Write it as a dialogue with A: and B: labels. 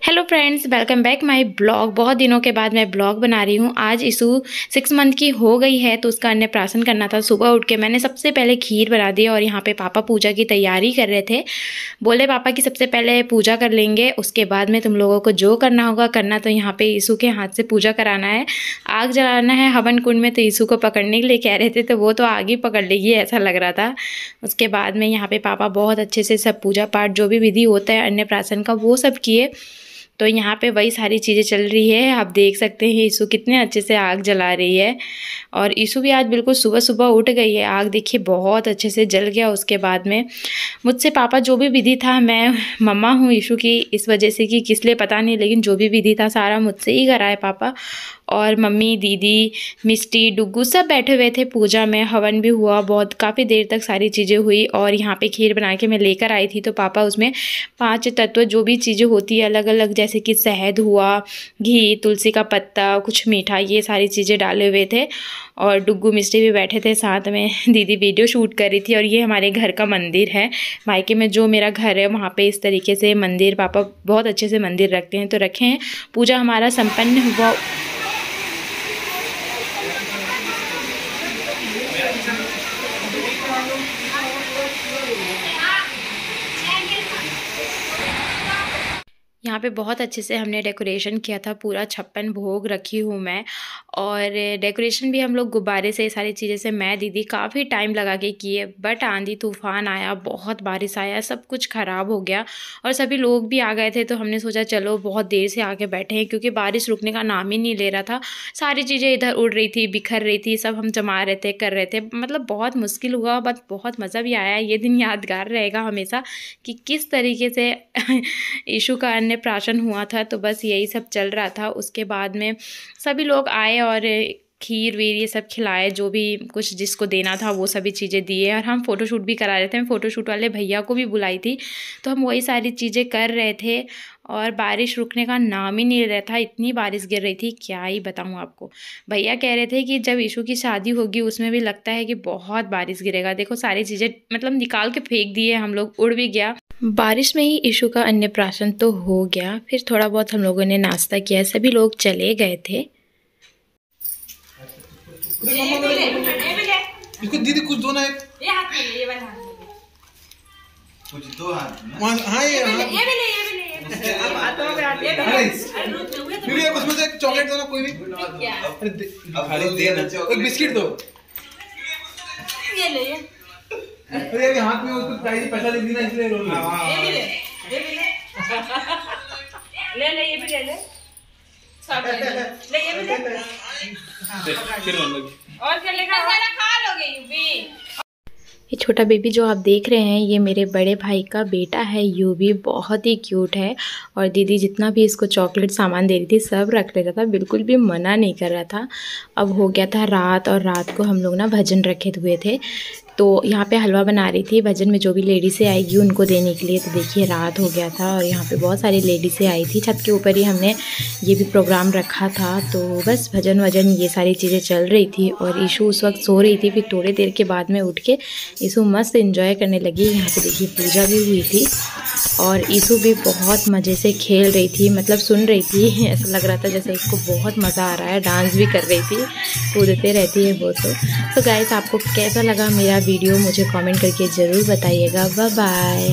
A: Hello friends, welcome back my blog. बहुत दिनों के बाद मैं ब्लॉग बना रही हूँ। आज इशू 6 मंथ की हो गई है तो उसका अन्नप्राशन करना था। सुबह उठ के मैंने सबसे पहले खीर बना दी और यहाँ पे पापा पूजा की तैयारी कर रहे थे। बोले पापा कि सबसे पहले पूजा कर लेंगे, उसके बाद में तुम लोगों को जो करना होगा करना। तो यहाँ पे इशू के हाथ से पूजा कराना है, आग जलाना है हवन कुंड में। तो इशू को पकड़ने के लिए कह रहे थे तो वो तो आग ही पकड़ लेगी ऐसा लग रहा था। उसके बाद में यहाँ पे पापा बहुत अच्छे से सब पूजा पाठ जो भी विधि होता है अन्नप्राशन का वो सब किए। तो यहाँ पे वही सारी चीज़ें चल रही है। आप देख सकते हैं ईशू कितने अच्छे से आग जला रही है। और ईशू भी आज बिल्कुल सुबह सुबह उठ गई है। आग देखिए बहुत अच्छे से जल गया। उसके बाद में मुझसे पापा जो भी विधि था, मैं मम्मा हूँ ईशू की इस वजह से कि किस लिए पता नहीं, लेकिन जो भी विधि था सारा मुझसे ही कराए पापा। और मम्मी, दीदी, मिष्टी, डुग्गू सब बैठे हुए थे पूजा में। हवन भी हुआ, बहुत काफ़ी देर तक सारी चीज़ें हुई। और यहाँ पे खीर बना के मैं लेकर आई थी तो पापा उसमें 5 तत्व जो भी चीज़ें होती है अलग अलग, जैसे कि शहद हुआ, घी, तुलसी का पत्ता, कुछ मीठा, ये सारी चीज़ें डाले हुए थे। और डुग्गू मिष्टी भी बैठे थे साथ में। दीदी वीडियो शूट कर रही थी। और ये हमारे घर का मंदिर है, मायके में जो मेरा घर है वहाँ पे इस तरीके से मंदिर, पापा बहुत अच्छे से मंदिर रखते हैं तो रखे हैं। पूजा हमारा संपन्न हुआ। यहाँ पे बहुत अच्छे से हमने डेकोरेशन किया था, पूरा 56 भोग रखी हूँ मैं। और डेकोरेशन भी हम लोग गुब्बारे से, सारी चीज़ें से मैं, दीदी काफ़ी टाइम लगा के किए। बट आंधी तूफान आया, बहुत बारिश आया, सब कुछ ख़राब हो गया। और सभी लोग भी आ गए थे तो हमने सोचा चलो बहुत देर से आके बैठे हैं, क्योंकि बारिश रुकने का नाम ही नहीं ले रहा था। सारी चीज़ें इधर उड़ रही थी, बिखर रही थी, सब हम जमा रहे थे, कर रहे थे। मतलब बहुत मुश्किल हुआ, बट बहुत मज़ा भी आया। ये दिन यादगार रहेगा हमेशा कि किस तरीके से ईशू का अन्नप्राशन हुआ था। तो बस यही सब चल रहा था। उसके बाद में सभी लोग आए और खीर वीर ये सब खिलाए, जो भी कुछ जिसको देना था वो सभी चीज़ें दिए। और हम फ़ोटोशूट भी करा रहे थे। मैं फ़ोटोशूट वाले भैया को भी बुलाई थी तो हम वही सारी चीज़ें कर रहे थे। और बारिश रुकने का नाम ही नहीं ले रहा था, इतनी बारिश गिर रही थी क्या ही बताऊँ आपको। भैया कह रहे थे कि जब ईशू की शादी होगी उसमें भी लगता है कि बहुत बारिश गिरेगा। देखो सारी चीज़ें मतलब निकाल के फेंक दिए हम लोग, उड़ भी गया। बारिश में ही ईशू का अन्नप्राशन तो हो गया। फिर थोड़ा बहुत हम लोगों ने नाश्ता किया, सभी लोग चले गए थे।
B: इसको दीदी कुछ दो ना, एक
C: ये हाथ में ले, ये वाला हाथ में ले।
B: कुछ दो हाथ में। हाँ ये
C: भी ले, ये भी ले। अब हाथों में आते हैं।
B: अरे फिर उसमें से एक चॉकलेट दो ना, कोई भी। अरे दे ना, एक बिस्किट दो।
C: ये ले, ये
B: अरे ये हाथ में उसको चाहिए, पैसा दे दी ना इसलिए रोल।
C: ये भी ले, ये भी ले। ले ये भी ले ले। सब ले ये भी ले।
B: फिर मतलब
C: और क्या लेगा, सारा खा लोगे यूबी।
A: ये छोटा बेबी जो आप देख रहे हैं ये मेरे बड़े भाई का बेटा है, यूबी। बहुत ही क्यूट है। और दीदी जितना भी इसको चॉकलेट सामान दे रही थी सब रख लेता था, बिल्कुल भी मना नहीं कर रहा था। अब हो गया था रात, और रात को हम लोग ना भजन रखे हुए थे तो यहाँ पे हलवा बना रही थी भजन में जो भी लेडीज़ें आएगी उनको देने के लिए। तो देखिए रात हो गया था और यहाँ पे बहुत सारी लेडीज़ें आई थी। छत के ऊपर ही हमने ये भी प्रोग्राम रखा था। तो बस भजन वजन ये सारी चीज़ें चल रही थी। और ईशू उस वक्त सो रही थी। फिर थोड़ी देर के बाद में उठ के ईशू मस्त एंजॉय करने लगी। यहाँ पे देखिए पूजा भी हुई थी और ईशू भी बहुत मज़े से खेल रही थी, मतलब सुन रही थी। ऐसा लग रहा था जैसे इसको बहुत मज़ा आ रहा है। डांस भी कर रही थी, कूदते रहती है वो। तो गाइस आपको कैसा लगा मेरा वीडियो मुझे कमेंट करके ज़रूर बताइएगा। Bye bye.